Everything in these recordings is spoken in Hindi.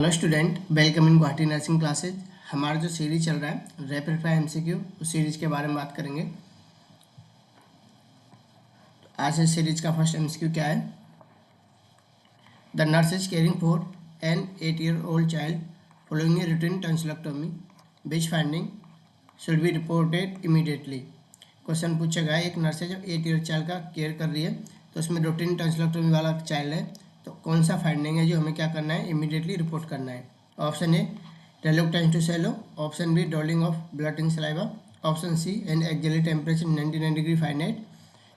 Hello student, welcome in Guwahati nursing classes. हमारा जो सीरीज चल रहा है रैपिड फायर एमसीक्यू, उस सीरीज के बारे में बात करेंगे। आज इस सीरीज का फर्स्ट एमसीक्यू क्या है? The nurse is caring for an 8-year-old child following a routine tonsillotomy, which finding should be reported immediately. Question पूछा गया है, एक नर्स है जो 8-year चाइल्ड का केयर कर रही है, तो उसमें रूटीन टॉन्सिलोटोमी वाला चाइल्ड है, तो कौन सा फाइंडिंग है जो हमें क्या करना है, इमीडिएटली रिपोर्ट करना है। Option A reluctance to swallow, option B drooling of blood in saliva, option C an exactly temperature 99 degree Fahrenheit,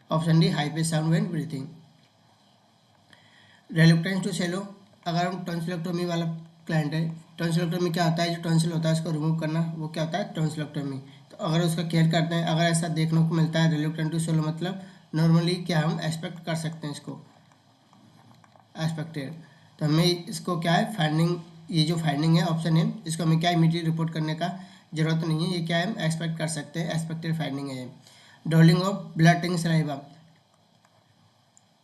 option D high pitch sound when breathing. Reluctance to swallow, अगर हम टॉन्सिलोटोमी वाला क्लाइंट है, टॉन्सिलोटोमी क्या होता है, जो टॉन्सिल होता है उसको रिमूव करना, वो क्या होता है, टॉन्सिलोटोमी। तो अगर उसका केयर करते हैं, अगर ऐसा देखने को मिलता है रेलुक्टेंट टू सेलो, मतलब नॉर्मली क्या हम एक्सपेक्ट कर सकते हैं, इसको एक्सपेक्टेड, तो हमें इसको क्या है फाइंडिंग, ये जो फाइंडिंग है ऑप्शन है, इसको हमें क्या इमीडिएट रिपोर्ट करने का जरूरत नहीं है, ये क्या है हम एक्सपेक्ट कर सकते हैं, एक्सपेक्टेड फाइंडिंग है। Drooling of blood in saliva,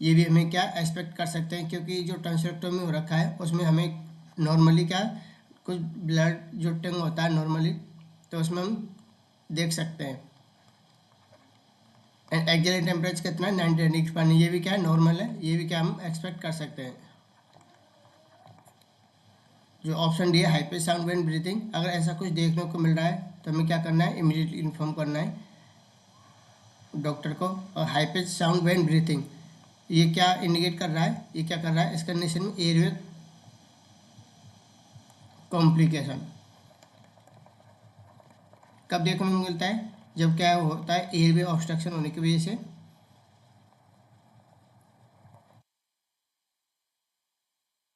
ये भी हमें क्या एक्सपेक्ट कर सकते हैं, क्योंकि जो टॉन्सिलोटोमी हो रखा है उसमें हमें नॉर्मली क्या कुछ ब्लड जो टंग होता है नॉर्मली, तो उसमें हम देख सकते हैं। एंड एक्जेली टेम्परेचर कितना है, 90 डिग्री पानी, ये भी क्या है नॉर्मल है, ये भी क्या हम एक्सपेक्ट कर सकते हैं। जो ऑप्शन डी है high pitch sound when breathing, अगर ऐसा कुछ देखने को मिल रहा है तो हमें क्या करना है, इमीडिएटली इन्फॉर्म करना है डॉक्टर को। और high pitch sound when breathing, ये क्या इंडिकेट कर रहा है, ये क्या कर रहा है, इस कंडीशन में एयरवे कॉम्प्लिकेशन कब देखने को मिलता है, जब क्या होता है एयरवे ऑब्स्ट्रक्शन होने की वजह से,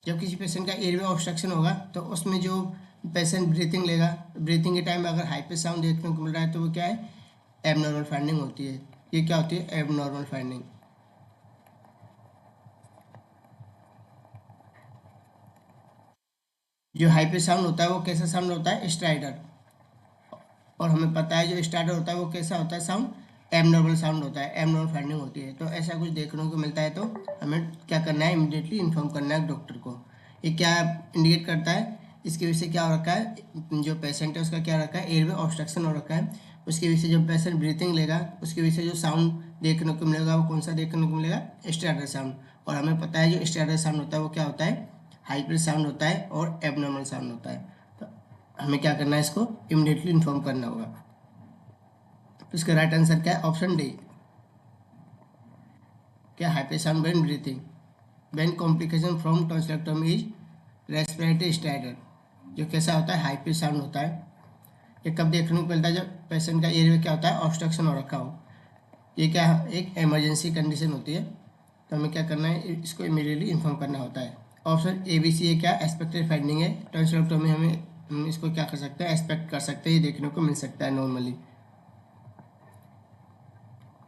जब किसी पेशेंट का एयरवे ऑब्स्ट्रक्शन होगा तो उसमें जो पेशेंट ब्रीथिंग लेगा, ब्रीथिंग के टाइम अगर हाई पिच साउंड देखने को मिल रहा है तो वो क्या है, एबनॉर्मल फाइंडिंग होती है। ये क्या होती है, एबनॉर्मल फाइंडिंग। जो हाई पिच साउंड होता है वो कैसा साउंड होता है, स्ट्राइडर, और हमें पता है जो स्टार्टर होता है वो कैसा होता है साउंड, एबनॉर्मल साउंड होता है, एबनॉर्मल फाइंडिंग होती है। तो ऐसा कुछ देखने को मिलता है तो हमें क्या करना है, इमीडिएटली इन्फॉर्म करना है डॉक्टर को। ये क्या इंडिकेट करता है, इसकी वजह से क्या हो रखा है, जो पेशेंट है उसका क्या रखा है, एयरवे ऑब्स्ट्रक्शन हो रखा है, उसकी वजह से जब पेशेंट ब्रीथिंग लेगा उसकी वजह से जो साउंड देखने को मिलेगा वो कौन सा देखने को मिलेगा, स्टार्टर साउंड। और हमें पता है जो स्टार्टर साउंड होता है वो क्या होता है, हाई पिच साउंड होता है और एबनॉर्मल साउंड होता है। तो हमें क्या करना है, इसको इमीडिएटली इन्फॉर्म करना होगा। तो इसका राइट आंसर क्या है, ऑप्शन डी, क्या high pitch sound when breathing, when complication from tonsillotomy is respiratory stridor, जो कैसा होता है, हाई पिच साउंड होता है। ये कब देखने को मिलता है, जब पेशेंट का एयरवे क्या होता है, ऑब्स्ट्रक्शन हो रखा हो। ये क्या एक इमरजेंसी कंडीशन होती है, तो हमें क्या करना है, इसको इमीडिएटली इन्फॉर्म करना होता है। ऑप्शन ए बी सी ये क्या एक्सपेक्टेड फाइंडिंग है, टॉन्सिलोटोमी हम इसको क्या कर सकते हैं, एक्सपेक्ट कर सकते हैं, ये देखने को मिल सकता है normally.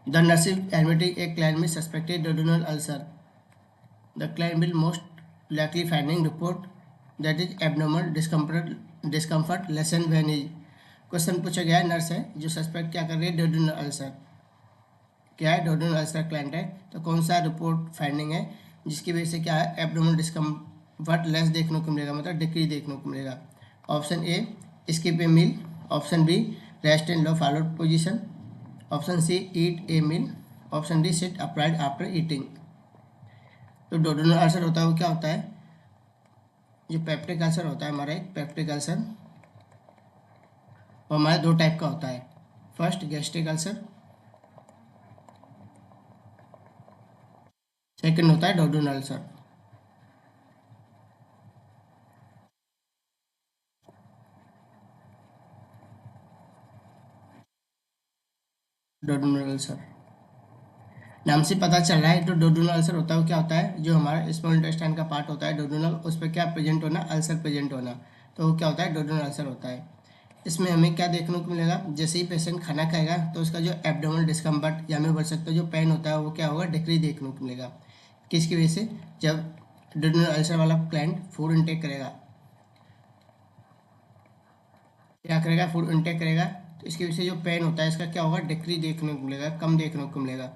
The nurse is admitting a client with suspected duodenal ulcer. The client will most likely finding report that is abnormal discomfort lessen when is। Question पूछा गया है, नर्स है जो सस्पेक्ट क्या कर रही है, डोडोनल अल्सर, क्या है डोडोनल अल्सर क्लाइंट है, तो कौन सा रिपोर्ट फाइंडिंग है जिसकी वजह से क्या है, एब्डोमिनल डिस्कम्फर्ट लेस देखने को मिलेगा, मतलब डिक्रीज देखने को मिलेगा। Option A skip a meal, option B rest in low followed position, option C eat a meal, option D sit upright after eating. तो डोडोनल अल्सर होता है वो क्या होता है, जो पेप्टिक अल्सर होता है हमारा, एक पेप्टिक अल्सर वो हमारे दो टाइप का होता है। फर्स्ट गैस्ट्रिक अल्सर, सेकंड होता है डोडोनल अल्सर। डोडोनल अल्सर नाम से पता चल रहा है, जो डोडोनल अल्सर होता है वो क्या होता है, जो हमारा स्मॉल इंटेस्टाइन का पार्ट होता है डोडोनल, उस पर क्या प्रेजेंट होना, अल्सर प्रेजेंट होना, तो वो क्या होता है, डोडोनल अल्सर होता है। इसमें हमें क्या देखने को मिलेगा, जैसे ही पेशेंट खाना खाएगा तो उसका जो एब्डोमिनल डिस्कम्फर्ट या हमें बोल सकते हैं जो पेन होता है वो क्या होगा, डिक्रीज देखने को मिलेगा। किसकी वजह से, जब डोडोनल अल्सर वाला क्लाइंट फूड इंटेक करेगा, क्या करेगा, फूड इंटेक करेगा, तो इसकी वजह से जो पेन होता है इसका क्या होगा, डिक्रीज देखने को मिलेगा, कम देखने को मिलेगा।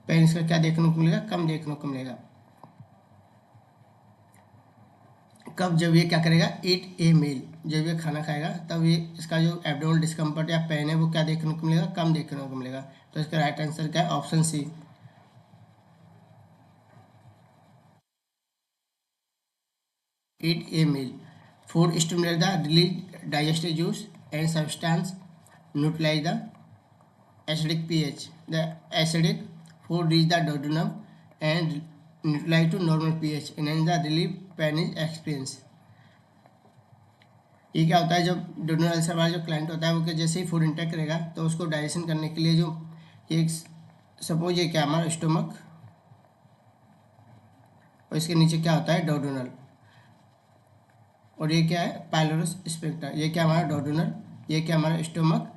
पेन इसका क्या देखने को मिलेगा, कम देखने को मिलेगा। कब, जब ये क्या करेगा, ईट ए मील, जब ये खाना खाएगा तब ये इसका जो एब्डोमिनल डिस्कम्फर्ट या पेन है वो क्या देखने को मिलेगा, कम देखने को मिलेगा। तो इसका राइट आंसर क्या है, option C. Eat a meal, food stimulate the release digestive juice and substance neutralise the acidic pH. The acidic food reach the duodenum and neutralize to normal pH. Enhance the relief pain is experienced. ये क्या होता है, जब duodenal अल्सर वाला जो क्लाइंट होता है वो कि जैसे ही फूड इंटेक करेगा तो उसको डाइजेशन करने के लिए जो एक, सपोज ये क्या हमारा स्टोमक और इसके नीचे क्या होता है, डोडोनल, और ये क्या है, पाइलोरस स्फिंक्टर। ये क्या हमारा डोडोनल, ये क्या हमारा स्टोमक,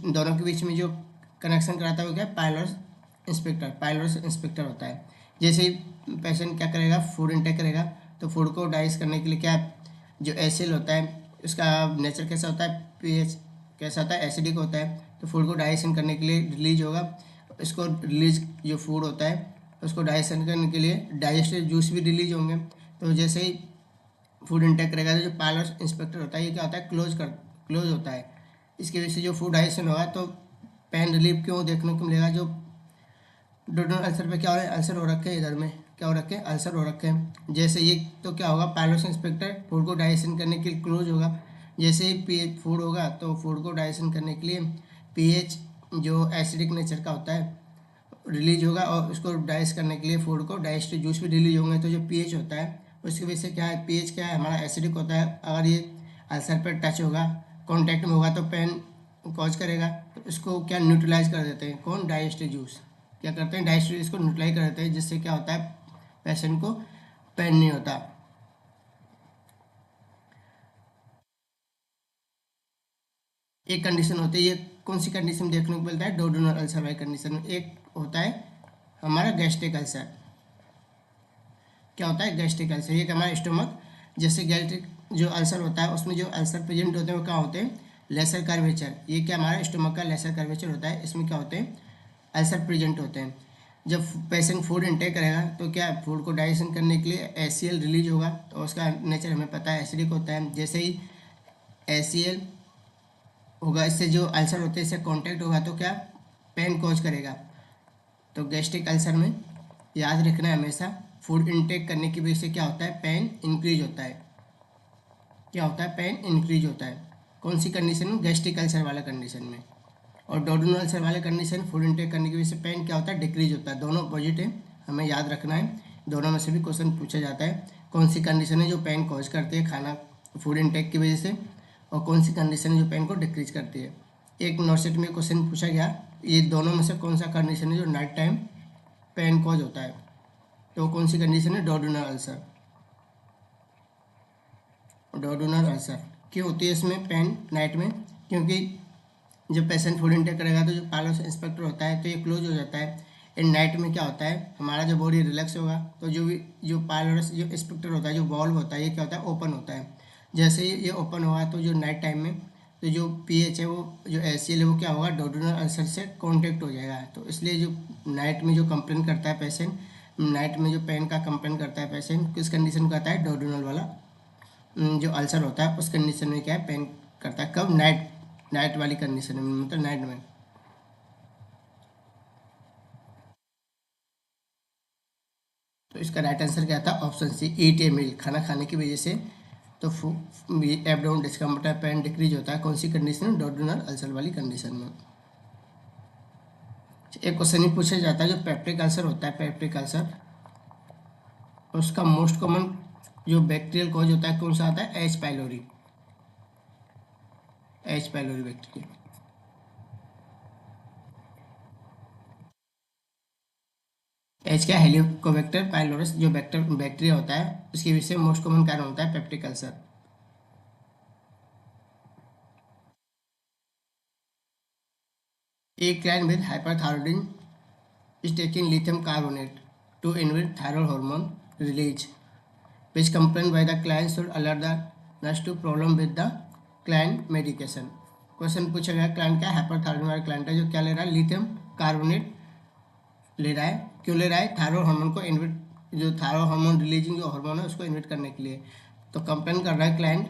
दोनों के बीच में जो कनेक्शन कराता है वो क्या है, पाइलोरस इंस्पेक्टर होता है। जैसे ही पेशेंट क्या करेगा, फूड इंटेक करेगा तो फूड को डाइजेस्ट करने के लिए क्या, जो एसिल होता है उसका नेचर कैसा होता है, पीएच कैसा होता है, एसिडिक होता है। तो फूड को डाइजेशन करने के लिए रिलीज होगा, इसको रिलीज जो फूड होता है उसको डाइजेशन करने के लिए डाइजेस्टिव जूस भी रिलीज होंगे। तो जैसे ही फूड इंटेक करेगा तो जो पाइलोरस इंस्पेक्टर होता है ये क्या होता है, क्लोज होता है। इसकी वजह से जो फूड डाइजेशन होगा तो पेन रिलीफ क्यों देखने को मिलेगा। जो डोडोनल अल्सर पे क्या हो रहा है, अल्सर हो रखे हैं, इधर में क्या हो रखे हैं, अल्सर हो रखे हैं। जैसे ये तो क्या होगा, पाइलोरस इंस्पेक्टर फूड को डाइजेशन करने के लिए क्लोज होगा। जैसे ही पीएच फूड होगा तो फूड को डाइजेशन करने के लिए पीएच जो एसिडिक नेचर का होता है रिलीज होगा, और उसको डाइजेस्ट करने के लिए फूड को डाइजेस्टिव जूस भी रिलीज होंगे। तो जो पीएच होता है उसकी वजह से क्या है, पीएच क्या है हमारा एसिडिक होता है। अगर ये अल्सर पर टच होगा, कांटेक्ट में होगा तो पेन कॉज करेगा। तो इसको क्या न्यूट्रलाइज कर देते हैं, कौन, डाइजेस्टिव जूस क्या करते हैं, डाइजेस्टिव जूस को न्यूट्रलाइज कर देते हैं, जिससे क्या होता है, पेशेंट को पेन नहीं होता। एक कंडीशन होती है, ये कौन सी कंडीशन देखने को मिलता है, डोडोनल अल्सर वाली कंडीशन में। एक होता है हमारा गैस्ट्रिक अल्सर, क्या होता है, गैस्ट्रिक अल्सर। ये हमारा स्टोमक, जैसे गैस्ट्रिक जो अल्सर होता है उसमें जो अल्सर प्रेजेंट होते हैं वो क्या होते हैं, लेसर कर्वेचर। ये क्या हमारा स्टोमक का लेसर कर्वेचर होता है, इसमें क्या होते हैं, अल्सर प्रेजेंट होते हैं। जब पेशेंट फूड इंटेक करेगा तो क्या फूड को डाइजेशन करने के लिए एसीएल रिलीज होगा, तो उसका नेचर हमें पता है एसिडिक होता है। जैसे ही एसीएल होगा, इससे जो अल्सर होते हैं इससे कॉन्टेक्ट होगा तो क्या पेन कॉज करेगा। तो गैस्ट्रिक अल्सर में याद रखना है हमेशा, फूड इंटेक करने की वजह से क्या होता है, पेन इंक्रीज होता है। क्या होता है, पेन इंक्रीज होता है। कौन सी कंडीशन में, गैस्ट्रिक अल्सर वाला कंडीशन में। और डोडोनल अल्सर वाले कंडीशन, फूड इंटेक करने की वजह से पेन क्या होता है, डिक्रीज होता है। दोनों अपोजिट है, हमें याद रखना है। दोनों में से भी क्वेश्चन पूछा जाता है, कौन सी कंडीशन है जो पेन कॉज करती है खाना फूड इंटेक की वजह से, और कौन सी कंडीशन है जो पेन को डिक्रीज करती है। एक नोटसेट में क्वेश्चन पूछा गया, ये दोनों में से कौन सा कंडीशन है जो नाइट टाइम पेन कॉज होता है, तो कौन सी कंडीशन है, डोडोनल अल्सर। डोडोनल अल्सर क्यों होती है इसमें पेन नाइट में, क्योंकि जब पेशेंट फूड इंटेक करेगा तो जो पाइलोरस इंस्पेक्टर होता है तो ये क्लोज हो जाता है। इन नाइट में क्या होता है, हमारा जो बॉडी रिलैक्स होगा तो जो पाइलोरस जो इंस्पेक्टर होता है, जो वॉल्व होता है, ये क्या होता है, ओपन होता है। जैसे ही ये ओपन होगा तो जो नाइट टाइम में तो जो पीएच है वो, जो एसीएल है वो क्या होगा, डोडोनल अल्सर से कॉन्टेक्ट हो जाएगा। तो इसलिए जो नाइट में जो कंप्लेन करता है पेशेंट, नाइट में जो पेन का कंप्लेन करता है पेशेंट, किस कंडीशन को आता है, डोडोनल वाला जो अल्सर होता है उस कंडीशन में क्या है, पेन करता है। कब, नाइट वाली कंडीशन में, मतलब नाइट में। तो इसका राइट आंसर क्या था, ऑप्शन सी, ईट ए मील, खाना खाने की वजह से तो एब्डोमेन डिस्कम्फर्ट, पेन डिक्रीज होता है। कौन सी कंडीशन में, डोडोनल अल्सर वाली कंडीशन में। एक क्वेश्चन ही पूछा जाता है, जो पेप्टिक अल्सर होता है, पेप्टिक अल्सर, उसका मोस्ट कॉमन जो बैक्टीरियल कॉज होता है कौन सा आता है, H pylori, H pylori bacteria. H क्या, हेलिकोबैक्टर पाइलोरस जो बैक्टीरिया होता है उसकी वजह से मोस्ट कॉमन कारण होता है peptic ulcer. A client with hyperthyroidism is taking lithium carbonate to inhibit thyroid hormone release, which complaint by the client should alert the nurse to problem with the client medication। Question पूछा गया, क्लाइंट क्या, हाइपरथायरॉइड वाला क्लाइंट है जो क्या ले रहा है, लिथियम कार्बोनेट ले रहा है। क्यों ले रहा है, थायराइड हार्मोन को इनहिबिट जो थायराइड हार्मोन रिलीजिंग जो हार्मोन है उसको इनहिबिट करने के लिए। तो कंप्लेन कर रहा है client,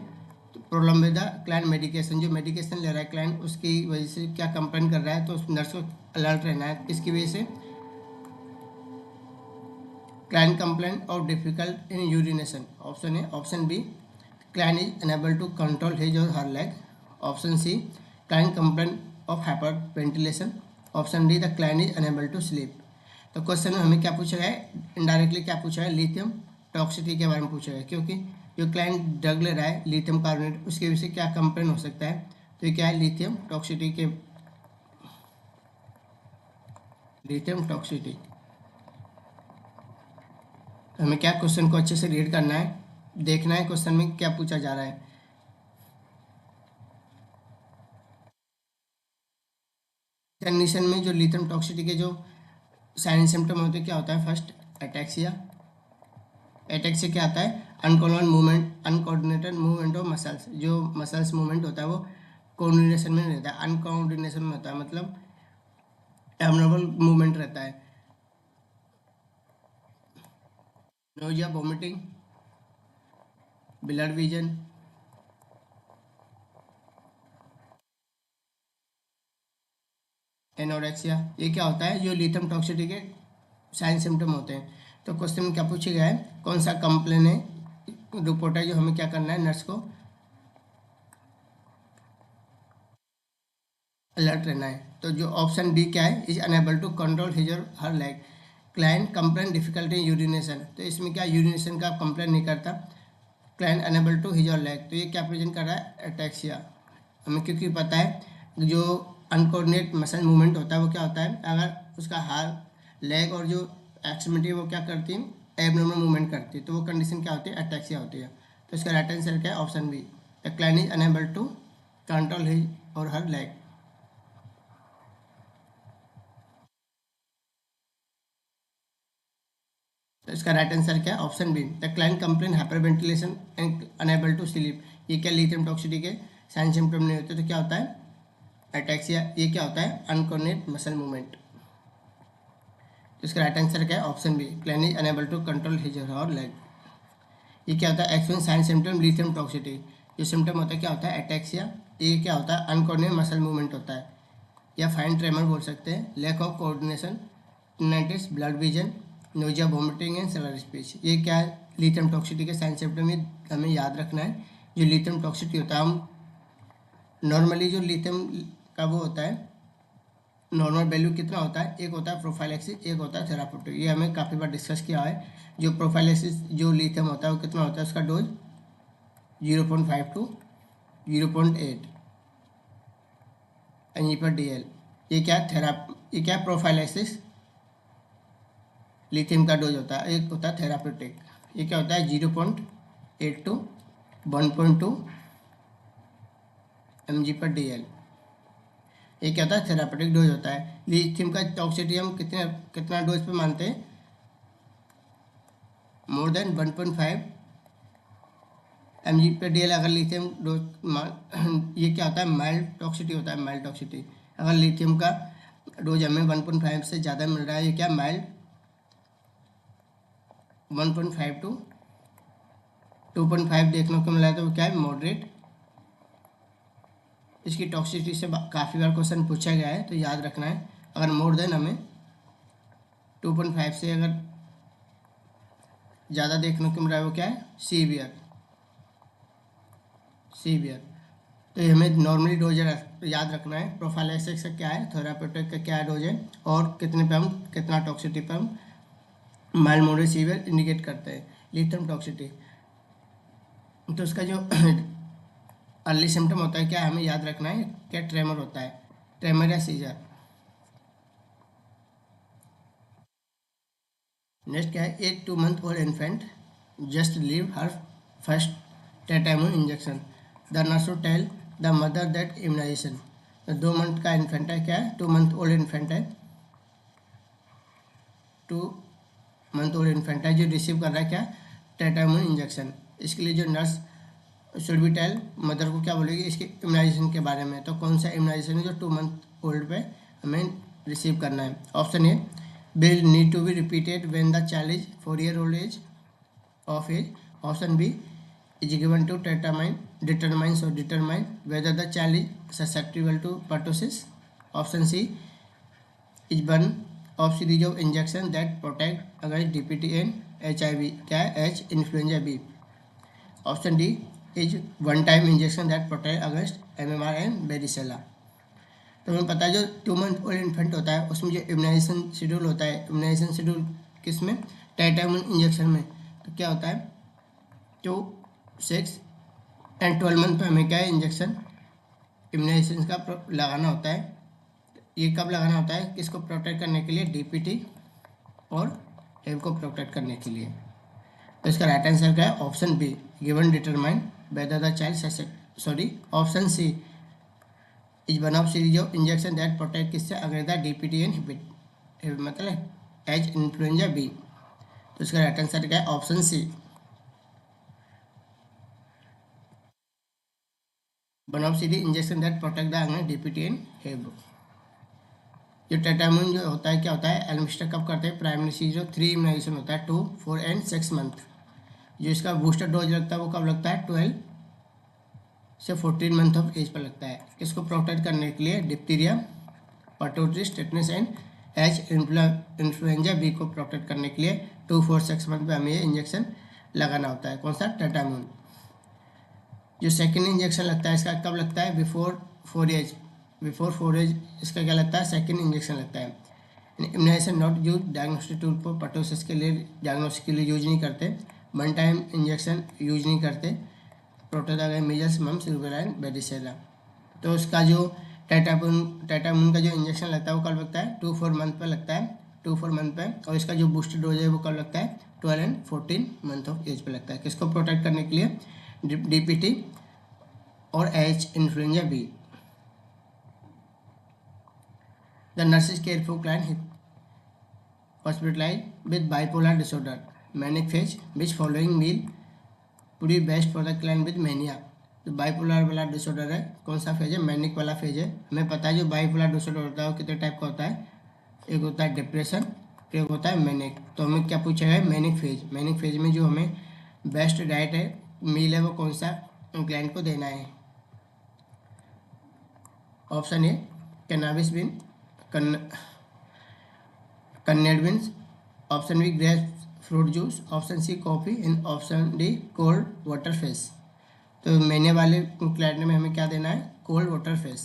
problem with the client medication, जो मेडिकेशन ले रहा है क्लाइंट उसकी वजह से क्या कंप्लेन कर रहा है, तो उस नर्स को अलर्ट रहना है किसकी वजह से, client complain of difficult in urination. Option A, option B client is unable to control his और her leg, option C client complain of hyperventilation, option D the client is unable to sleep. तो क्वेश्चन में हमें क्या पूछा है, इनडायरेक्टली क्या पूछा है, लिथियम टॉक्सिसिटी के बारे में पूछा है, क्योंकि जो क्लाइंट ड्रग ले रहा है लिथियम कार्बोनेट उसके वजह से क्या कंप्लेन हो सकता है, तो ये क्या है लिथियम टॉक्सिसिटी के, लिथियम टॉक्सिसिटी। तो हमें क्या क्वेश्चन को अच्छे से रीड करना है, देखना है क्वेश्चन में क्या पूछा जा रहा है। कंडीशन में जो लिथियम टॉक्सिसिटी के जो साइन सिम्टम होते हैं क्या होता है, फर्स्ट एटैक्सिया। एटैक्सिया क्या आता है, अनकोऑर्डिनेटेड मूवमेंट ऑफ मसल्स, जो मसल्स मूवमेंट होता है वो कोऑर्डिनेशन में नहीं रहता है, अनकोऑर्डिनेशन में होता है, मतलब एबनॉर्मल मूवमेंट रहता है। Nausea, vomiting, blood vision, anorexia, ये क्या होता है, जो लिथियम टॉक्सिसिटी के साइन सिम्टम होते हैं। तो क्वेश्चन में क्या पूछा गया है, कौन सा कंप्लेन है, रिपोर्ट है जो हमें क्या करना है, नर्स को अलर्ट रहना है। तो जो ऑप्शन बी क्या है, is unable to control his और her leg, client complain difficulty in urination, तो इसमें क्या यूरिनेशन का कंप्लेन नहीं करता, क्लाइंट अनेबल टू हिज और लेग, तो ये क्या प्रेजेंट कर रहा है, एटैक्सिया। हमें क्योंकि पता है जो अनकोऑर्डिनेट मसल मूवमेंट होता है वो क्या होता है, अगर उसका हाथ लेग और जो एक्सट्रीमिटी वो क्या करती है एबनॉर्मल मूवमेंट करती है, तो वो कंडीशन क्या होती है, एटैक्सिया होती है। तो इसका राइट आंसर क्या है, option B, the client is unable to control his और हर लेग। तो इसका राइट आंसर क्या है, option B, the client complain hyperventilation and unable to sleep. ये क्या लिथियम टॉक्सिसिटी के साइन सिम्टम नहीं होते, तो क्या होता है, एटैक्सिया। ये क्या होता है, अनकोऑर्डिनेट मसल मूवमेंट। तो इसका राइट आंसर क्या है, option B, client is unable to control his और लेग। ये क्या होता है, experience sign symptom lithium toxicity, जो सिम्टम होता है क्या होता है, एटैक्सिया। ये क्या होता है, अनकोऑर्डिनेट मसल मूवमेंट होता है, या फाइन ट्रेमर बोल सकते हैं, lack of coordination, tinnitus, blood vision, nausea, vomiting and slur speech. ये क्या है, लिथियम टॉक्सिसिटी के साइन सिम्टम, ये हमें याद रखना है। जो लिथियम टॉक्सिसिटी होता है, हम नॉर्मली जो लिथियम का वो होता है नॉर्मल वैल्यू कितना होता है, एक होता है प्रोफाइलैक्सिस, एक होता है थेराप्यूटिक, ये हमें काफ़ी बार डिस्कस किया है। जो प्रोफाइलैक्सिस जो लिथियम होता है वो कितना होता है, उसका डोज 0.5 टू 0.8 mg/dl। ये क्या है, ये क्या है, प्रोफाइलैक्सिस लिथियम का डोज होता है। एक होता है थेराप्यूटिक, ये क्या होता है, 0.8 टू 1.2 mg/dl। ये क्या होता है, थेरापेटिक डोज होता है। लिथियम का टॉक्सिसिटी हम कितना डोज पे मानते हैं, मोर देन 1.5 mg/dl। अगर लिथियम डोज ये क्या होता है, माइल्ड टॉक्सिसिटी होता है, माइल्ड टॉक्सिसिटी। अगर लिथियम का डोज हमें 1.5 से ज़्यादा मिल रहा है, ये क्या माइल्ड, 1.5 टू 2.5 देखने को मिला है, तो वो क्या है, मॉडरेट। इसकी टॉक्सिसिटी से काफ़ी बार क्वेश्चन पूछा गया है, तो याद रखना है। अगर मोर देन हमें 2.5 से अगर ज़्यादा देखने को मिल रहा है, वो क्या है, सीवियर, सीवियर। तो ये हमें नॉर्मली डोज याद रखना है। प्रोफाइलैक्सिस का क्या है, थेरापेटिक का क्या डोज है, और कितने पे हम कितना टॉक्सिसिटी पे हम माइल्ड मॉडरेट सीवियर इंडिकेट करते हैं लिथियम टॉक्सिसिटी। तो उसका जो अर्ली सिम्टम होता है क्या हमें याद रखना है, क्या ट्रेमर होता है, ट्रेमर या सीजर। नेक्स्ट क्या है, एक 2 month old infant just leave her first टेटाइमोन injection, the nurse to tell the mother that immunization. 2 month का इन्फेंट है, क्या है, 2 मंथ ओल्ड इन्फेंट है, 2 मंथ ओल्ड इन्फेंट है जो रिसीव कर रहा है क्या, टेटाइमोन इंजेक्शन। इसके लिए जो nurse should be tell mother को क्या बोलेगी, इसके इम्यूनाइजेशन के बारे में। तो कौन सा इम्यूनाइजेशन है जो 2 मंथ ओल्ड पे हमें रिसीव करना है, option A will need to be repeated when the child is 4-year-old age of age. Option B is given to determine whether the child is susceptible to pertussis. Option C is one of series of injection that protect against DPT and HIV. क्या है? H influenza B. Option D is one time injection that protect against MMR and varicella. तो हमें पता है जो 2 month ओल्ड इन्फेंट होता है उसमें जो इम्यूनाइजेशन शेड्यूल होता है, इम्यूनाइजेशन शेड्यूल किस में? टाइटामोन इंजेक्शन में. तो क्या होता है 2, 6 एंड 12 मंथ पे हमें क्या है इंजेक्शन इम्यूनाइजेशन का लगाना होता है. ये कब लगाना होता है? किसको प्रोटेक्ट करने के लिए? डीपीटी और एव को प्रोटेक्ट करने के लिए. तो इसका राइट आंसर क्या है? Option B given determine whether the child option C is one of series of injection that protect किससे? अगेंस्ट द डीपीटी एंड मतलब एच इन्फ्लुएंजा बी. तो इसका राइट आंसर क्या है? Option C one of series injection that protect the against DPT and Hib. जो टेटामोन जो होता है क्या होता है? एडमिनिस्टर कब करते हैं? प्राइमरी सीरीज ऑफ 3 इम्यूनाइजेशन होता है 2, 4 एंड 6 मंथ. जो इसका बूस्टर डोज लगता है वो कब लगता है? 12 से 14 मंथ ऑफ एज पर लगता है. इसको प्रोटेक्ट करने के लिए diphtheria, pertussis, tetanus and H influenza B को प्रोटेक्ट करने के लिए 2, 4, 6 मंथ में हमें ये इंजेक्शन लगाना होता है. कौन सा? टेटामोन. जो सेकेंड इंजेक्शन लगता है इसका कब लगता है? बिफोर 4 एज इसका क्या लगता है? सेकेंड इंजेक्शन लगता है. Immunisation not use diagnostic tool पर परटूसिस के लिए डायग्नोस्टिक के लिए यूज नहीं करते. वन टाइम इंजेक्शन यूज नहीं करते. Protect against measles, mumps, rubella and varicella. तो उसका जो टाइटामोन का जो इंजेक्शन लगता है वो कब लगता है? 2-4 मंथ पर लगता है. 2-4 मंथ पे. और इसका जो बूस्टर डोज है वो कब लगता है? 12 एंड 14 मंथ ऑफ एज पे लगता है. किसको प्रोटेक्ट करने के लिए? डीपीटी और H influenza B. The nurses care for client hospitalized with bipolar disorder, manic phase, which following meal would be best for the client with mania. तो बाइपोलर वाला डिसऑर्डर है कौन सा फेज है? मैनिक वाला फेज है. हमें पता है जो बाइपोलर डिसऑर्डर होता है वो कितने टाइप का होता है? एक होता है डिप्रेशन, एक होता है मैनिक. तो हमें क्या पूछा है? Manic phase. मैनिक फेज में जो हमें बेस्ट डाइट है मील है वो कौन सा क्लाइंट को देना है? Option A cannabis bean, canned beans. Option B grapefruit juice. Option C coffee and option D cold water fish. तो मैंने वाले क्लाइंट में हमें क्या देना है? Cold water fish.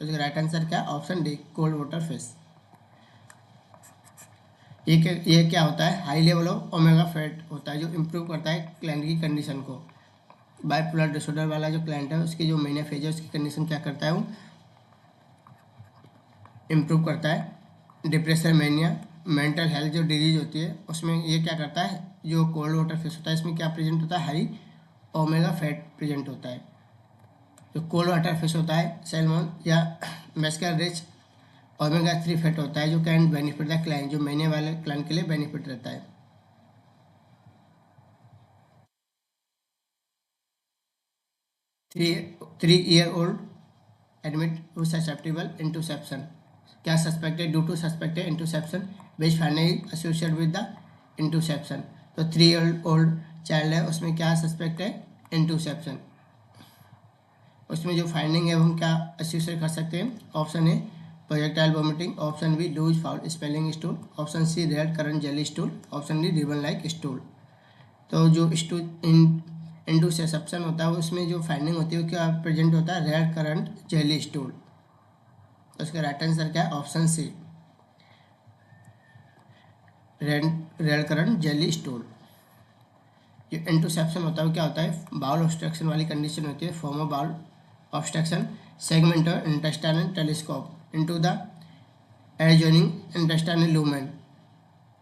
तो इसका राइट आंसर क्या? Option D cold water fish. ये क्या होता है? High level of omega fat होता है जो इम्प्रूव करता है क्लाइंट की कंडीशन को. बाइपोलर डिसऑर्डर वाला जो क्लाइंट है उसकी जो मैनिया फेज है उसकी कंडीशन क्या करता है? वो इम्प्रूव करता है. डिप्रेशन, मैनिया, मेंटल हेल्थ जो डिजीज होती है उसमें ये क्या करता है? जो कोल्ड वाटर फेस होता है इसमें क्या प्रेजेंट होता है? हाई ओमेगा फैट प्रेजेंट होता है. जो कोल्ड वाटर फेस होता है सैल्मन या मेस्कल रिच ओमेगा 3 फैट होता है जो कैन बेनिफिट द क्लाइंट, जो मैनिया वाले क्लाइंट के लिए बेनिफिट रहता है. 3-year-old admit to susceptible interception. क्या suspected? Due to suspected interception which finding associated with the interception. तो 3-year-old चाइल्ड है उसमें क्या सस्पेक्ट है? इंटरसेप्शन. उसमें जो फाइंडिंग है हम क्या एसोसिएट कर सकते हैं? Option A projectile vomiting, option B loose foul smelling stool, option C red currant jelly stool, option D ribbon like stool. तो जो स्टूल इंटरसेप्शन होता है उसमें जो फाइंडिंग होती है वो क्या प्रेजेंट होता है? Red currant jelly stool. तो इसका राइट आंसर क्या है? Option C red currant jelly stool. जो इंटरसेप्शन होता है वो क्या होता है? बाउल ऑब्स्ट्रक्शन वाली कंडीशन होती है. Form of bowel obstruction, segment intestinal telescope into the adjoining intestinal lumen.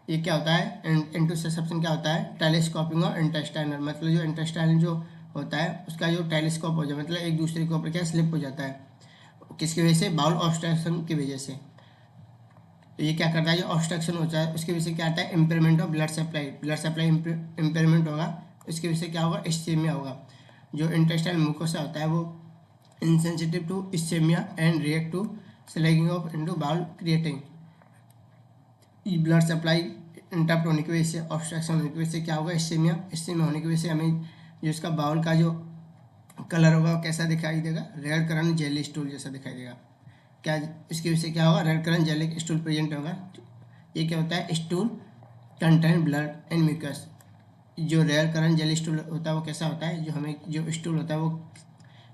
ये क्या होता है? इंटरसेप्शन क्या होता है? टेलीस्कोपिंग और इंटेस्टाइनल, मतलब जो इंटेस्टाइनल जो होता है उसका जो टेलीस्कोप हो जाए मतलब एक दूसरे के ऊपर क्या स्लिप हो जाता है. किसकी वजह से? बाउल ऑब्स्ट्रक्शन की वजह से. तो ये क्या करता है? जो ऑब्स्ट्रक्शन होता है उसकी वजह से क्या आता है? Impairment of blood supply impairment होगा. इसकी वजह से क्या होगा? इस्चेमिया होगा. जो इंटेस्टाइनल म्यूकोसा होता है वो insensitive to ischemia and react to slugging of into bowel creating blood supply interrupt होने की वजह से, ऑब्स्ट्रक्शन होने की वजह से क्या होगा, इस्टीमिया होने की वजह से हमें जो इसका बाउल का जो कलर होगा वो कैसा दिखाई देगा, रेड कलर जेली स्टूल जैसा दिखाई देगा। क्या इसकी वजह से क्या होगा, red colour jelly stool present होगा। ये क्या होता है, stool contain blood and mucus. जो रेड कलर जेली स्टूल होता है वो कैसा होता है, जो हमें जो स्टूल होता है वो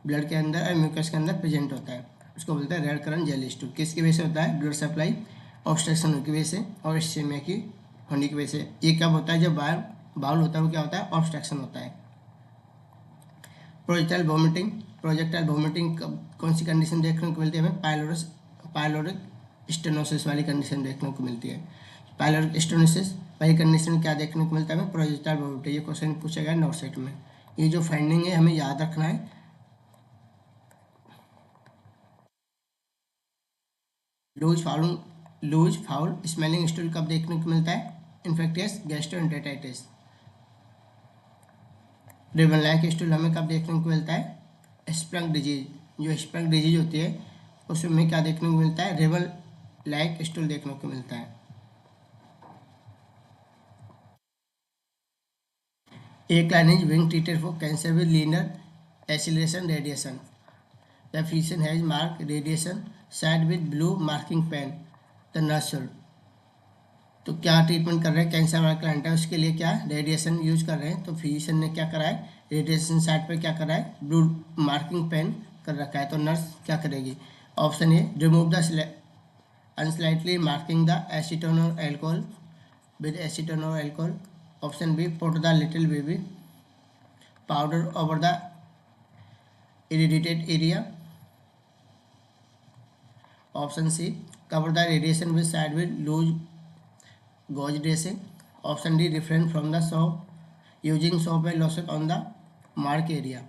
ब्लड के अंदर और म्यूकस के अंदर प्रेजेंट होता है, उसको बोलते हैं रेड कलर जेली स्टूल। किसकी वजह से होता है, ब्लड सप्लाई ऑब्स्ट्रक्शन होने की वजह से और इस्चेमिया की होने की वजह से। ये कब होता है, जब बाउल होता है वो क्या होता है, ऑब्स्ट्रक्शन होता है। प्रोजेक्टाइल वोमिटिंग कौन सी कंडीशन देखने को मिलती है हमें, पायलोरिक स्टेनोसिस वाली कंडीशन देखने को मिलती है। पायलोरिक स्टेनोसिस वही कंडीशन क्या देखने को मिलता है हमें, प्रोजेक्टाइल वोमिटिंग। ये क्वेश्चन पूछा गया नोट सेट में। ये जो फाइंडिंग है हमें याद रखना है। लूज फाउल स्मेलिंग स्टूल कब देखने को मिलता है, infectious gastroenteritis. Ribbon like stool हमें कब देखने को मिलता है, स्प्रंग डिजीज। जो स्प्रंग डिजीज होती है उसमें क्या देखने को मिलता है, रिबन लाइक स्टूल देखने को मिलता है। एक line is being treated for cancer with linear acceleration radiation. The physician has marked radiation side with blue marking pen the nurse. तो क्या ट्रीटमेंट कर रहे हैं, कैंसर वाला क्लाइंट है उसके लिए क्या रेडिएशन यूज कर रहे हैं, तो फिजिशियन ने क्या करा है, रेडिएशन साइड पर क्या करा है, ब्लू मार्किंग पेन कर रखा है। तो नर्स क्या करेगी, option A remove the unsightly marking the acetone और alcohol with acetone or alcohol. Option B, put the little baby powder over the irritated area. Option C, cover the radiation with side with loose gauze dressing. Option D, refrain from the soap, using soap and lotion on the mark area.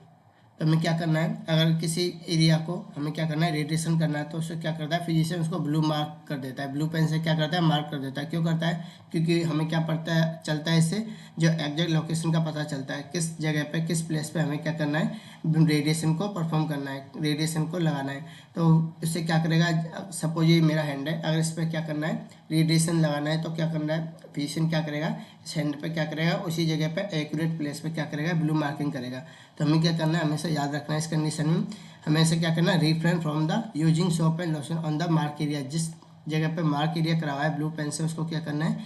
तो हमें क्या करना है, अगर किसी एरिया को हमें क्या करना है, रेडिएशन करना है, तो उससे क्या करता है फिजिशियन, उसको ब्लू मार्क कर देता है, ब्लू पेन से क्या करता है, मार्क कर देता है। क्यों करता है, क्योंकि हमें क्या पड़ता है, चलता है इससे जो एग्जैक्ट लोकेशन का पता चलता है, किस जगह पे किस प्लेस पे हमें क्या करना है, रेडिएशन को परफॉर्म करना है, रेडिएशन को लगाना है। तो इससे क्या करेगा, सपोज ये मेरा हैंड है, अगर इस पर क्या करना है, रेडिएशन लगाना है, तो क्या करना है, फिजिशियन क्या करेगा, इस हैंड पे क्या करेगा, उसी जगह पे एक्यूरेट प्लेस पे क्या करेगा, ब्लू मार्किंग करेगा। तो हमें क्या करना है, हमेशा याद रखना है इस कंडीशन में, हमेशा क्या करना है, refrain from the using soap and lotion on the mark area. जिस जगह पे मार्क एरिया करा हुआ है ब्लू पेन से, उसको क्या करना है,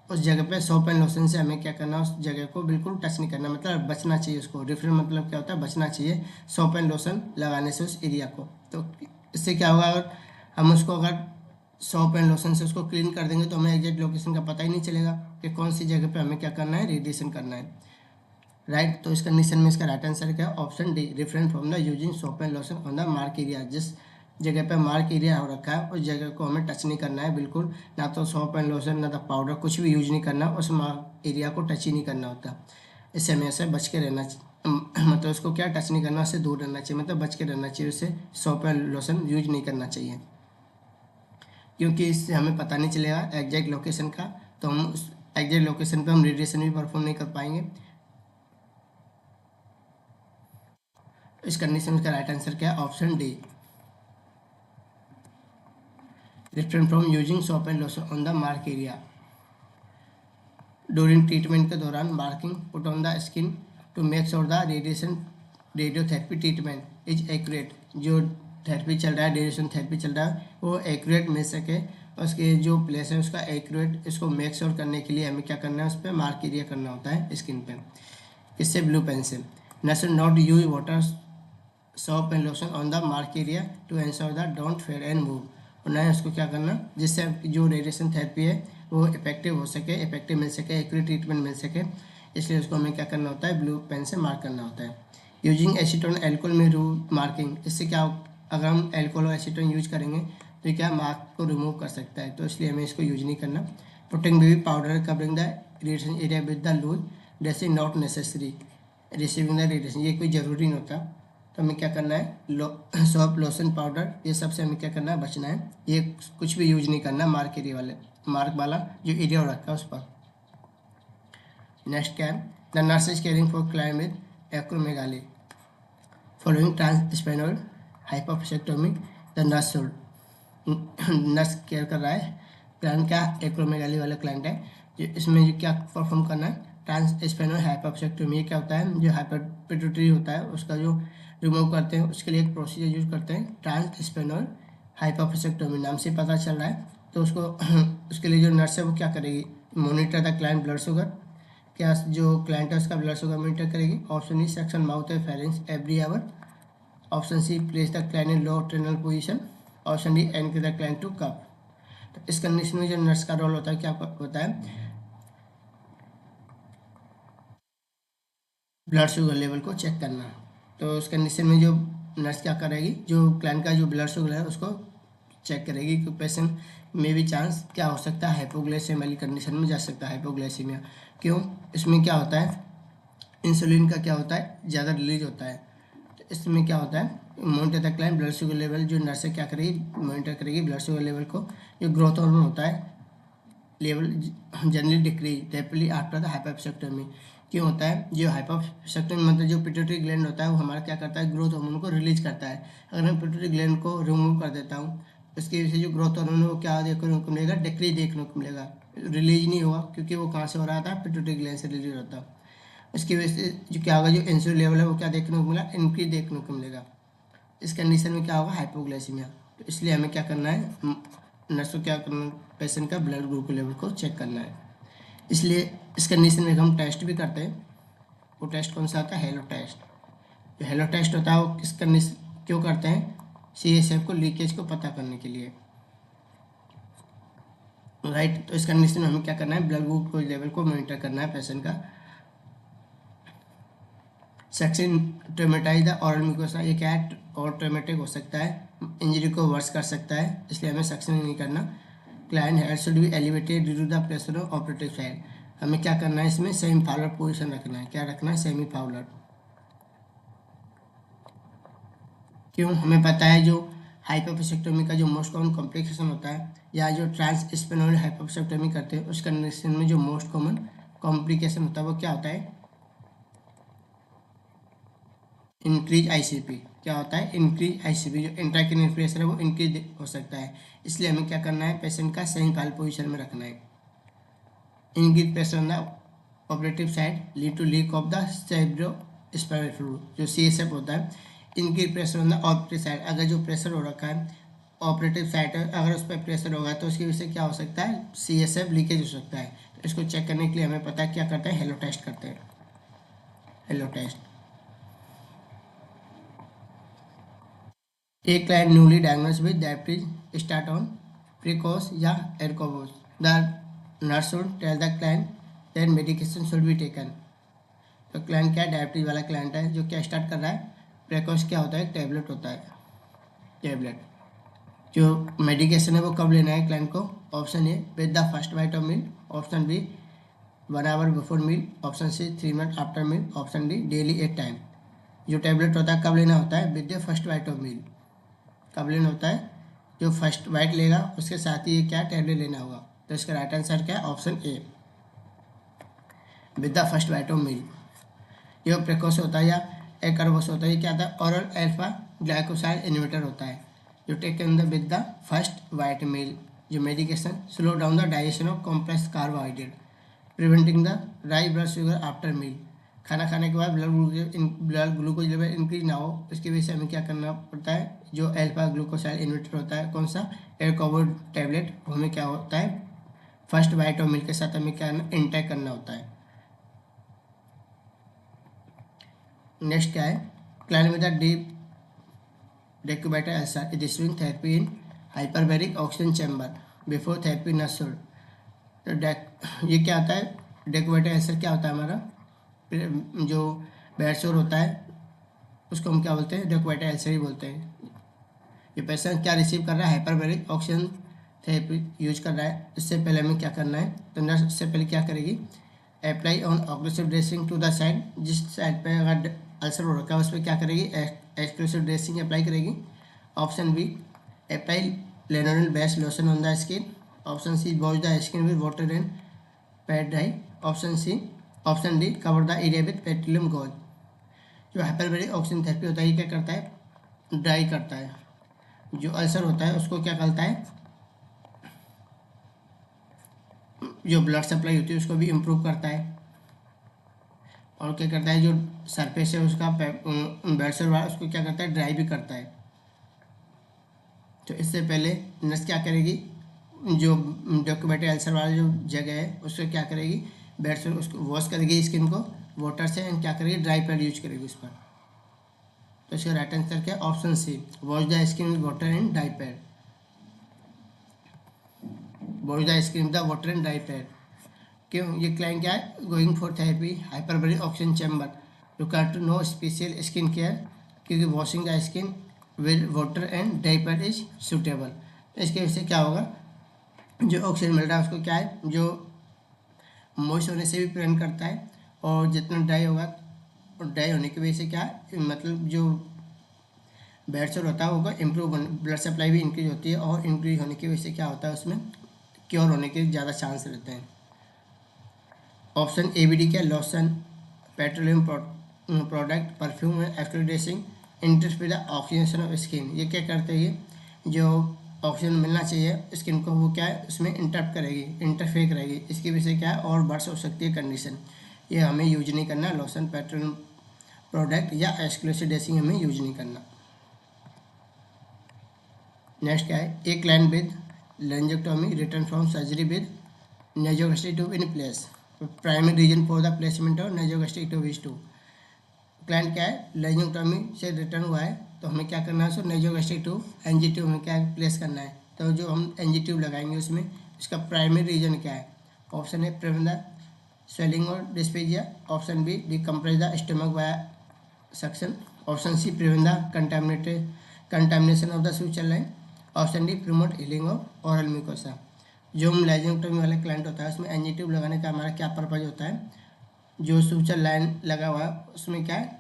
उस जगह पे सोप एंड लोशन से हमें क्या करना है, उस जगह को बिल्कुल टच नहीं करना, मतलब बचना चाहिए उसको। रिफ्रेन मतलब क्या होता है, बचना चाहिए सोप एंड लोशन लगाने से उस एरिया को। तो इससे क्या होगा, अगर हम उसको अगर सोप एंड लोशन से उसको क्लीन कर देंगे तो हमें एग्जैक्ट लोकेशन का पता ही नहीं चलेगा कि कौन सी जगह पे हमें क्या करना है, रेडिएशन करना है। राइट, तो इस कंडीशन में इसका राइट आंसर क्या है, option D, refrain from the using soap and lotion on the mark area. जिस जगह पे मार्क एरिया हो रखा है उस जगह को हमें टच नहीं करना है बिल्कुल, ना तो सोप एंड लोशन ना तो पाउडर, कुछ भी यूज नहीं करना, उस मार्क एरिया को टच ही नहीं करना होता। इससे हमें ऐसे बच के रहना मतलब उसको क्या टच नहीं करना, उससे दूर रहना चाहिए, मतलब बच के रहना चाहिए, उससे सोप एंड लोशन यूज नहीं करना चाहिए, क्योंकि इससे हमें पता नहीं चलेगा एग्जैक्ट लोकेशन का, तो हम उस एग्जैक्ट लोकेशन पे हम रेडिएशन भी परफॉर्म नहीं कर पाएंगे। इस कंडीशन का राइट आंसर क्या है, option D, refrain from using soap and lotion on the mark area. During treatment के दौरान marking put on the skin to make sure the radiotherapy treatment is accurate. जो थेरेपी चल रहा है, रेडिएशन थेरेपी चल रहा है, वो एक्यूरेट मिल सके, उसके जो प्लेस है उसका एक्यूरेट, इसको मेक श्योर करने के लिए हमें क्या करना है, उस पर मार्क एरिया करना होता है स्किन पे। किससे, ब्लू पेन से। Nurse not use water soap and lotion on the mark area to ensure the don't fade and move. और ना उसको क्या करना, जिससे जो रेडिएशन थेरेपी है वो इफेक्टिव हो सके, इफेक्टिव मिल सके, एक्यूरेट ट्रीटमेंट मिल सके, इसलिए उसको हमें क्या करना होता है, ब्लू पेन से मार्क करना होता है। यूजिंग एसीटोन एल्कोहल में रू मार्किंग, इससे क्या, अगर हम एल्कोहल और एसीटोन यूज करेंगे तो क्या मार्क को रिमूव कर सकता है, तो इसलिए हमें इसको यूज नहीं करना। Putting baby powder covering the radiation area with the loose dressing not necessary receiving the radiation, ये कोई ज़रूरी नहीं होता। तो हमें क्या करना है, सोप लोशन पाउडर ये सब से हमें क्या करना है, बचना है, ये कुछ भी यूज नहीं करना मार्क एरिया वाले, मार्क वाला जो एरिया हो रखा है उस पर। नेक्स्ट क्या है, the nurse is caring for client with acromegaly following transsphenoidal hypophysectomy the nurse should, nurse care कर रहा है क्लाइंट क्या एक्रोमेगाली वाला क्लाइंट है, जो इसमें जो क्या परफॉर्म करना है, ट्रांसस्पेनल हाइपोप्सेक्टोमी। ये क्या होता है, जो हाइपर पिट्यूटरी होता है उसका जो रिमूव करते हैं उसके लिए एक प्रोसीजर यूज करते हैं, ट्रांसस्पेनल हाइपोप्सेक्टोमी, नाम से पता चल रहा है। तो उसको उसके लिए जो नर्स है वो क्या करेगी, monitor the client blood sugar, क्या जो क्लाइंट है उसका ब्लड शुगर मॉनिटर करेगी। Option E suction mouth and pharynx every hour. Option C place the client in low ट्रेनल position. Option D encourage the client to cough. तो इस कंडीशन में जो नर्स का रोल होता है क्या होता है, ब्लड शुगर लेवल को चेक करना। तो उस कंडीशन में जो नर्स क्या करेगी, जो क्लाइंट का जो ब्लड शुगर है उसको चेक करेगी कि पेशेंट में भी चांस क्या हो सकता है, हाइपोग्लाइसेमिया वाली कंडीशन में जा सकता है, हाइपोग्लाइसेमिया। क्यों, इसमें क्या होता है, इंसुलिन का क्या होता है, ज़्यादा रिलीज होता है। तो इसमें क्या होता है, monitor the client blood sugar level, जो नर्स क्या करेगी, मॉनिटर करेगी ब्लड शुगर लेवल को। जो ग्रोथ हार्मोन होता है level generally decrease rapidly after the hypophysectomy. क्यों होता है, जो हाइपोप्सेक्टोमी मतलब जो पिट्यूटरी ग्लैंड होता है वो हमारा क्या करता है, ग्रोथ हार्मोन को रिलीज करता है। अगर मैं पिट्यूटरी ग्लैंड को रिमूव कर देता हूँ उसकी वजह से जो ग्रोथ हार्मोन है वो क्या देखने को मिलेगा, डिक्रीज देखने को मिलेगा, रिलीज नहीं होगा, क्योंकि वो कहाँ से हो रहा था, पिट्यूटरी ग्लैंड से रिलीज होता। उसकी वजह से जो क्या होगा, जो इंसुलिन लेवल है वो क्या देखने को मिला, इंक्रीज देखने को मिलेगा। इस कंडीशन में क्या होगा, हाइपोग्लाइसीमिया। तो इसलिए हमें क्या करना है, नर्स को क्या करना है, पेशेंट का ब्लड ग्लूकोज लेवल को चेक करना है। इसलिए इस कंडीशन में हम टेस्ट भी करते हैं। वो टेस्ट कौन सा आता है, हेलो टेस्ट। जो हेलो टेस्ट होता है वो किस कंडीशन क्यों करते हैं, CSF को लीकेज को पता करने के लिए, राइट। तो इस कंडीशन में हमें क्या करना है, ब्लड ग्लूकोज लेवल को मॉनिटर करना है पेशेंट का। सक्सिन ट्रोमेटाइज द ऑरल म्यूकोसा, ये क्या है, और ट्रोमेटिक हो सकता है, इंजरी को वर्स कर सकता है, इसलिए हमें सक्सिन नहीं करना। Client head should be elevated due to the pressure of operative side. हमें क्या करना है, इसमें सेमी फाउलर पोजीशन रखना है, क्या रखना है, सेमी फाउलर। क्यों, हमें पता है जो हाइपोप्सेक्टोमी का जो मोस्ट कॉमन कॉम्प्लिकेशन होता है, या जो ट्रांसस्पेनल हाइपोप्सेक्टोमी करते हैं उस कंडीशन में जो मोस्ट कॉमन कॉम्प्लिकेशन होता है वो क्या होता है, इंक्रीज आईसीपी। क्या होता है, इंक्रीज आईसीपी, जो इंट्राक्रैनियल प्रेशर है वो इंक्रीज हो सकता है। इसलिए हमें क्या करना है, पेशेंट का सेमी फाउलर पोजीशन में रखना है। Increase pressure on the operative side lead to leak of the cerebrospinal fluid, जो CSF होता है। Increase pressure on the operative side, अगर जो प्रेशर हो रखा है ऑपरेटिव साइड अगर उस पर प्रेशर होगा तो उसकी वजह से क्या हो सकता है, CSF लीकेज हो सकता है। तो इसको चेक करने के लिए हमें पता है क्या करते हैं, हेलो टेस्ट करते हैं, hello test. A client newly diagnosed with diabetes start on Precos या Ercovos. The nurse should tell the client that medication should be taken. तो क्लाइंट क्या है, डायबिटीज वाला क्लाइंट है जो क्या स्टार्ट कर रहा है, प्रेकोस क्या होता है, टैबलेट होता है, टैबलेट। जो मेडिकेशन है वो कब लेना है क्लाइंट को, option A with the first bite of meal, option B 1 hour before meal, option C 3 minute after meal, option D daily at time. जो टैबलेट होता है कब लेना होता है, with the first bite of meal. कब लेना होता है, जो फर्स्ट बाइट लेगा उसके साथ ही ये क्या टैबलेट लेना होगा। तो इसका राइट आंसर क्या है, option A with the first bite of meal. जो प्रेकोस होता है या एकरवस होता है, ये क्या था, ऑरल अल्फा ग्लाइकोसाइड इनहिबिटर होता है, जो taken the with the first bite meal. जो medication slow down the digestion of complex carbohydrate, preventing the rise blood sugar after meal. खाना खाने के बाद ब्लड ग्लूकोज लेवल इंक्रीज ना हो, इसकी वजह से हमें क्या करना पड़ता है, जो अल्फा ग्लूकोसाइड इनहिबिटर होता है, कौन सा, एरकोवो टैबलेट, हमें क्या होता है, फर्स्ट बाइट और मिल्क के साथ हमें क्या इंटेक करना होता है। नेक्स्ट क्या है, client with the deep decubitus ulcer is receiving therapy in hyperbaric oxygen chamber before therapy nurse. तो ये क्या आता है, डेक्यूबाइटर अल्सर क्या होता है हमारा, जो बेडसोर होता है उसको हम क्या बोलते हैं, डेक्यूबाइटर अल्सर ही बोलते हैं। ये पेशेंट क्या रिसीव कर रहा है, हाइपरबैरिक ऑक्सीजन थेरेपी यूज कर रहा है। इससे पहले हमें क्या करना है, तो नर्स इससे पहले क्या करेगी, apply on occlusive dressing to the side, जिस साइड पे अगर अल्सर हो रखा है उस पर क्या करेगी, एक्सक्लूसिव ड्रेसिंग अप्लाई करेगी। Option B apply lanolin based lotion on the skin, option C wash the skin with water and pat dry, option D cover the area with petroleum gauze. जो हाइपरबैरिक ऑक्सीजन थेरेपी होता है ये क्या करता है, ड्राई करता है। जो अल्सर होता है उसको क्या करता है, जो ब्लड सप्लाई होती है उसको भी इम्प्रूव करता है, और क्या करता है जो सरफेस है उसका बेडसर वाला उसको क्या करता है ड्राई भी करता है। तो इससे पहले नर्स क्या करेगी, जो डॉक्यूमेंट्री अल्सर वाला जो जगह है उसको क्या करेगी, बेडसर उसको वॉश करेगी स्किन को वाटर से, एंड क्या करेगी ड्राई पैड यूज करेगी उस पर। तो इसका राइट आंसर क्या है, option C, wash the skin with water and dry pat. Wash the skin with the water and dry pat. क्यों, ये क्लाइंट क्या है, going for therapy hyperbaric oxygen chamber require to no special skin care, क्योंकि washing the skin with water and dry pat is suitable. इसके वजह से क्या होगा, जो ऑक्सीजन मिल रहा है उसको क्या है, जो मॉइस्ट होने से भी प्रिवेंट करता है, और जितना ड्राई होगा, और ड्राई होने की वजह से क्या है, मतलब जो बेड सोर होता है वो इम्प्रूव, ब्लड सप्लाई भी इंक्रीज होती है, और इंक्रीज होने की वजह से क्या होता है उसमें क्योर होने के ज़्यादा चांस रहते हैं। ऑप्शन ए बी डी क्या, lotion, petroleum product, perfume and exfoliating interest with the oxygenation of skin. ये क्या करते हैं, जो ऑक्सीजन मिलना चाहिए स्किन को वो क्या है उसमें इंटरप्ट करेगी, इंटरफेयर करेगी, इसकी वजह से क्या है और वर्ष हो सकती है कंडीशन। ये हमें यूज नहीं करना, लोशन, पेट्रोलियम प्रोडक्ट या एक्सफोलिएटिंग हमें यूज नहीं करना। नेक्स्ट क्या है, एक client with laryngectomy return from surgery with nasogastric tube in place, primary reason for the placement of nasogastric tube is to. Client क्या है लेंजेक्टोमी से रिटर्न हुआ है, तो हमें क्या करना है, सो नेजोगैस्ट्रिक ट्यूब एनजी ट्यूब में क्या प्लेस करना है। तो जो हम एनजी ट्यूब लगाएंगे उसमें इसका प्राइमरी रीजन क्या है, option A prevent the swelling और dysphagia, option B decompress the stomach via suction, option C prevent the contamination of the suture line, option D promote healing of oral mucosa. जो हम लेंजेक्टोमी वाले क्लाइंट होता है उसमें एनजी ट्यूब लगाने का हमारा क्या पर्पज होता है, जो सूचर लाइन लगा हुआ है उसमें क्या है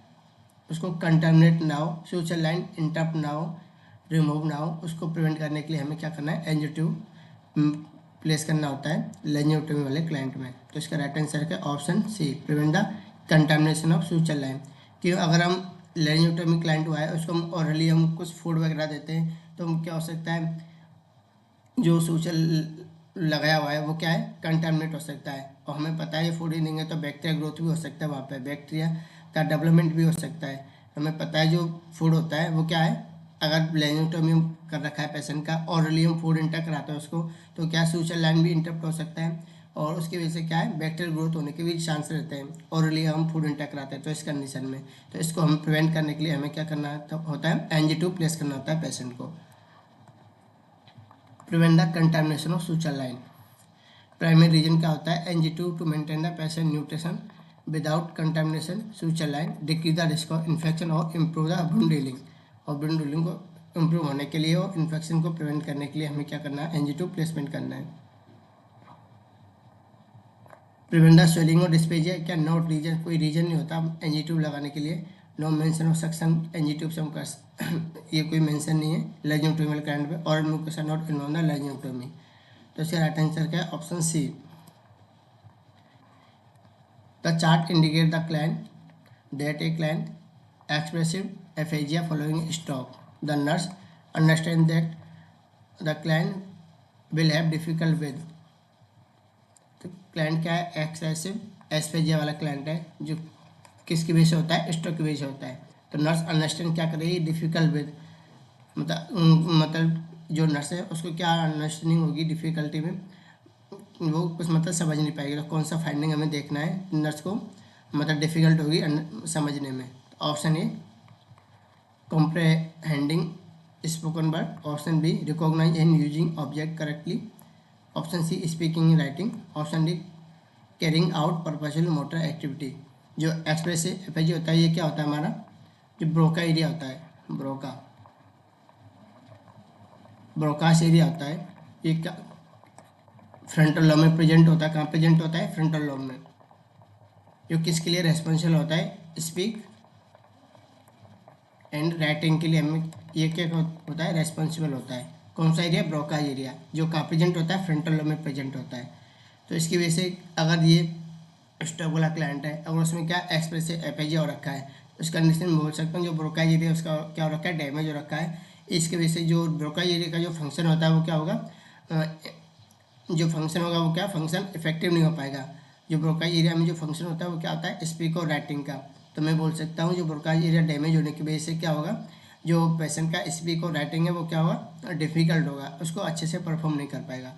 उसको कंटामिनेट ना हो, सूचर लाइन इंटरप्ट ना हो, रिमूव ना हो, उसको प्रिवेंट करने के लिए हमें क्या करना है, एनजी ट्यूब प्लेस करना होता है लेंजेक्टोमी वाले क्लाइंट में। तो इसका राइट आंसर क्या, option C, prevent the contamination of suture line. क्यों, अगर हम लेंजेक्टोमी क्लाइंट हुआ है उसको हम ऑरली हम कुछ फूड वगैरह देते हैं, तो हम क्या हो सकता है, जो सूचर लगाया हुआ है वो क्या है कंटामिनेट हो सकता है, और हमें पता है ये फूड ही नहीं है तो बैक्टीरिया ग्रोथ भी हो सकता है, वहाँ पे बैक्टीरिया का डेवलपमेंट भी हो सकता है। हमें पता है जो फूड होता है वो क्या है, अगर लेंजेक्टोमी कर रखा है पेशेंट का, ऑरली हम फूड इंटर कराते हैं उसको, तो क्या सूचर लाइन भी इंटरप्ट हो सकता है, और उसकी वजह से क्या है बैक्टीरियल ग्रोथ होने के भी चांस रहते हैं, ऑरली हम फूड इंटर कराते हैं तो इस कंडीशन में। तो इसको हम प्रिवेंट करने के लिए हमें क्या करना होता है, एनजी ट्यूब प्लेस करना होता है पेशेंट को। Prevent the contamination of suture line, primary reason क्या होता है, NG tube to maintain the patient nutrition without contamination suture line, decrease the risk of infection और इम्प्रूव द वुंड हीलिंग। और वुंड हीलिंग को इम्प्रूव होने के लिए और इन्फेक्शन को प्रिवेंट करने के लिए हमें क्या करना है, एनजी ट्यूब प्लेसमेंट करना है। प्रिवेंट द स्वेलिंग और डिस्पेजिया, क्या नॉट रीजन, कोई रीजन नहीं होता एनजी ट्यूब लगाने के लिए, no mention of suction NG tube से हम कर ये कोई मेंशन नहीं है लेंजेक्टोमी क्लाइंट पे, और mucosa not involve the laryngectomy. तो इसका राइट आंसर क्या है, option C. The chart indicate the client that a client expressive aphasia following stroke. The nurse understand that the client will have difficult with. तो क्लाइंट क्या है, एक्सप्रेसिव एस्फेजिया वाला क्लाइंट है, जो किसकी वजह से होता है, स्ट्रोक की वजह से होता है। तो नर्स अंडरस्टैंड क्या करेगी, डिफिकल्ट विद, मतलब जो नर्स है उसको क्या अंडरस्टैंडिंग होगी डिफ़िकल्टी में, वो कुछ मतलब समझ नहीं पाएगी। तो कौन सा फाइंडिंग हमें देखना है नर्स को, मतलब डिफ़िकल्ट होगी समझने में। Option A comprehending spoken word, option B recognize and using object correctly, option C speaking and writing, option D carrying out purposeful motor activity. जो एक्सप्रेसिव एफएजी होता है ये क्या होता है हमारा, जो ब्रोका एरिया होता है, ब्रोकास एरिया होता है, ये क्या फ्रंटल लोब में प्रेजेंट होता है, कहाँ प्रेजेंट होता है, फ्रंटल लोब में, जो किसके लिए रेस्पॉन्सिबल होता है, स्पीक एंड राइटिंग के लिए हमें ये क्या होता है, रेस्पॉन्सिबल होता है। कौन सा एरिया, ब्रोका एरिया, जो कहाँ प्रेजेंट होता है, फ्रंटल लोब में प्रेजेंट होता है। तो इसकी वजह से अगर ये स्ट्रोक वाला क्लाइंट है, अगर उसमें क्या एक्सप्रेसिव एफएजी हो रखा है, उस कंडीशन में बोल सकते हैं जो ब्रोका एरिया उसका क्या हो रखा है, डैमेज हो रखा है। इसकी वजह से जो ब्रोका एरिया का जो फंक्शन होता है वो क्या होगा, जो फंक्शन होगा वो क्या फंक्शन इफेक्टिव नहीं हो पाएगा। जो ब्रोकाज एरिया में जो फंक्शन होता है वो क्या होता है स्पीक और राइटिंग का। तो मैं बोल सकता हूँ जो ब्रोकाज एरिया डैमेज होने की वजह से क्या होगा, जो पेशेंट का स्पीक और राइटिंग है वो क्या होगा डिफ़िकल्ट होगा, उसको अच्छे से परफॉर्म नहीं कर पाएगा।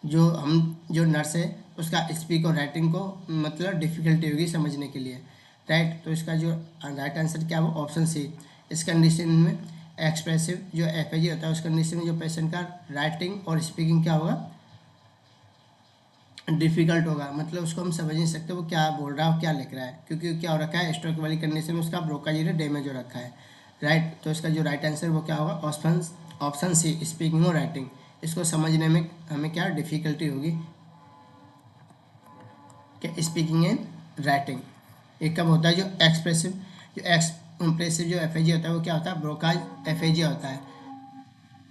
जो नर्स है उसका स्पीक और राइटिंग को मतलब डिफ़िकल्टी होगी समझने के लिए, राइट। तो इसका जो राइट आंसर क्या वो ऑप्शन सी। इस कंडीशन में एक्सप्रेसिव जो एफएजी होता है उस कंडीशन में जो पेशेंट का राइटिंग और स्पीकिंग क्या होगा डिफ़िकल्ट होगा, मतलब उसको हम समझ नहीं सकते वो क्या बोल रहा है क्या लिख रहा है, क्योंकि क्या हो रखा है स्ट्रोक वाली कंडीशन में उसका ब्रोकाज एरिया डैमेज हो रखा है, राइट। तो इसका जो राइट आंसर वो क्या होगा ऑप्शन सी स्पीकिंग और राइटिंग। इसको समझने में हमें क्या डिफ़िकल्टी होगी कि स्पीकिंग एंड राइटिंग। ये कब होता है जो एक्सप्रेसिव जो एफएजी होता है वो क्या होता है ब्रोकाज एफएजी होता है,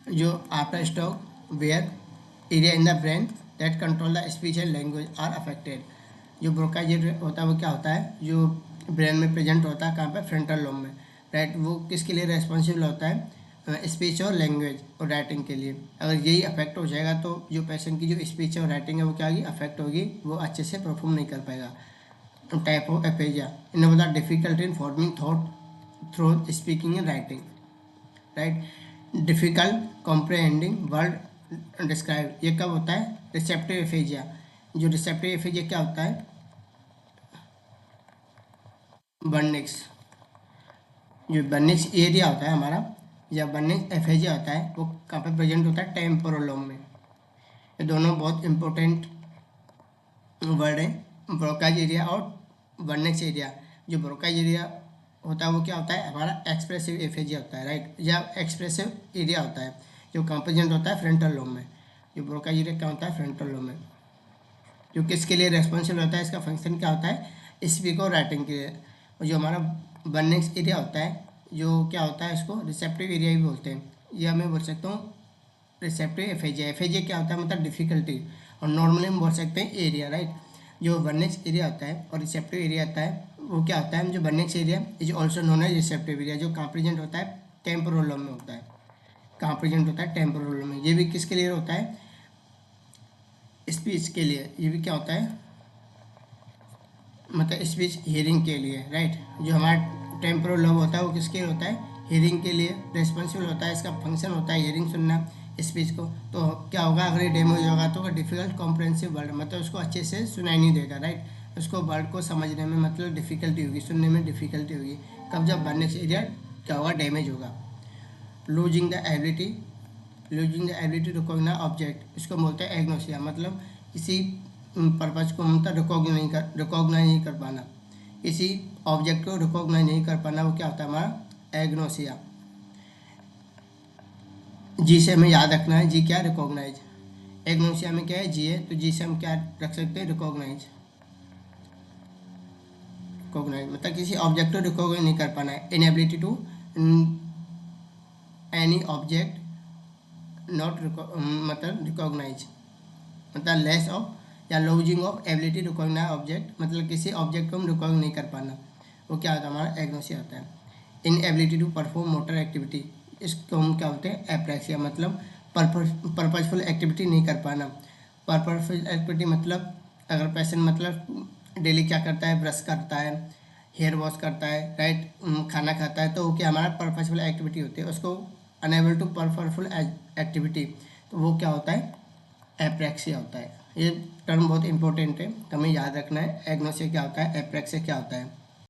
जो after stroke where area in the brain that control the speech and language are affected. जो ब्रोकाज एरिया होता है वो क्या होता है जो ब्रेन में प्रेजेंट होता है कहाँ पे फ्रंटल लोब में, राइट। वो किसके लिए रेस्पॉन्सिबल होता है स्पीच और लैंग्वेज और राइटिंग के लिए। अगर यही अफेक्ट हो जाएगा तो जो पेशेंट की जो स्पीच और राइटिंग है वो क्या होगी अफेक्ट होगी, वो अच्छे से परफॉर्म नहीं कर पाएगा। Type of aphasia in the difficulty in forming thought through speaking and writing, right. Difficult comprehending word describe ये कब होता है रिसेप्टिव एफेजिया। जो रिसेप्टिव एफेजिया क्या होता है बर्निक्स, जो बर्निक्स एरिया होता है हमारा या बर्निक्स एफेजिया होता है वो कहाँ पे प्रेजेंट होता है टेम्पोरल लोब में। ये दोनों बहुत इंपॉर्टेंट वर्ड है ब्रोकाज एरिया और बर्निक्स एरिया। जो ब्रोकाज एरिया होता है वो क्या होता है हमारा एक्सप्रेसिव एफेजिया होता है, राइट, या एक्सप्रेसिव एरिया होता है जो कंप्रेजेंट होता है फ्रंटल लोब में। जो ब्रोकाज एरिया क्या होता है फ्रंटल लोब में, जो किसके लिए रेस्पॉन्सिबल होता है इसका फंक्शन क्या होता है स्पीक और राइटिंग के लिए। और जो हमारा बर्निक्स एरिया होता है जो क्या होता है इसको रिसेप्टिव एरिया भी बोलते हैं, या मैं बोल सकता हूँ रिसेप्टिव एफेजिया। एफेजिया क्या होता है मतलब डिफिकल्टी, और नॉर्मली हम बोल सकते हैं एरिया, राइट। जो बर्निक्स एरिया होता है और रिसेप्टिव एरिया होता है वो क्या होता है जो Wernicke's area is also known as receptive area, जो कहाँ प्रेजेंट होता है टेम्पोरल लोब में होता है, कहाँ प्रेजेंट होता है टेम्पोरल लोब में। ये भी किसके लिए होता है स्पीच के लिए, ये भी क्या होता है मतलब स्पीच हियरिंग के लिए, राइट। जो हमारा टेम्पोरल लोब होता है वो किसके लिए होता है हियरिंग के लिए रेस्पॉन्सिबल होता है, इसका फंक्शन होता है हियरिंग सुनना स्पीच को। तो क्या होगा अगर ये डैमेज होगा तो डिफिकल्ट कॉम्प्रहेंसिव वर्ड मतलब उसको अच्छे से सुनाई नहीं देगा, राइट। उसको वर्ड को समझने में मतलब डिफिकल्टी होगी, सुनने में डिफिकल्टी होगी। कब जब बर्निक्स एरिया क्या होगा डैमेज होगा। Losing the ability to recognize object, इसको बोलते हैं एग्नोसिया, मतलब किसी पर्पज को मतलब रिकॉग्नाइज नहीं कर पाना, किसी ऑब्जेक्ट को रिकॉग्नाइज नहीं कर पाना, वो क्या होता है हमारा एग्नोसिया। जी से हमें याद रखना है, जी क्या रिकॉग्नाइज, एग्नोसिया में क्या है जी है, तो जी से हम क्या रख सकते हैं रिकॉग्नाइज मतलब किसी ऑब्जेक्ट को रिकॉग्नाइज नहीं कर पाना है। Inability to any object not मतलब रिकॉग्नाइज मतलब लेस ऑफ या losing of ability recognize object, मतलब किसी ऑब्जेक्ट को हम रिकॉग्नाइज नहीं कर पाना, वो क्या होता है हमारा एग्नोसिया होता है। Inability to perform motor activity, इसको हम क्या होते हैं एप्रेक्सिया, मतलब पर्पजफुल एक्टिविटी नहीं कर पाना। पर्पजफुल एक्टिविटी मतलब अगर पेशेंट मतलब डेली क्या करता है ब्रश करता है, हेयर वॉश करता है, राइट, खाना खाता है, तो वो क्या हमारा पर्पजफुल एक्टिविटी होती है, उसको अनेबल टू पर्पजफुल एक्टिविटी, तो वो क्या होता है एप्रेक्सिया होता है। ये टर्म बहुत इंपॉर्टेंट है, हमें याद रखना है एग्नोसिया क्या होता है एप्रेक्सिया क्या होता है।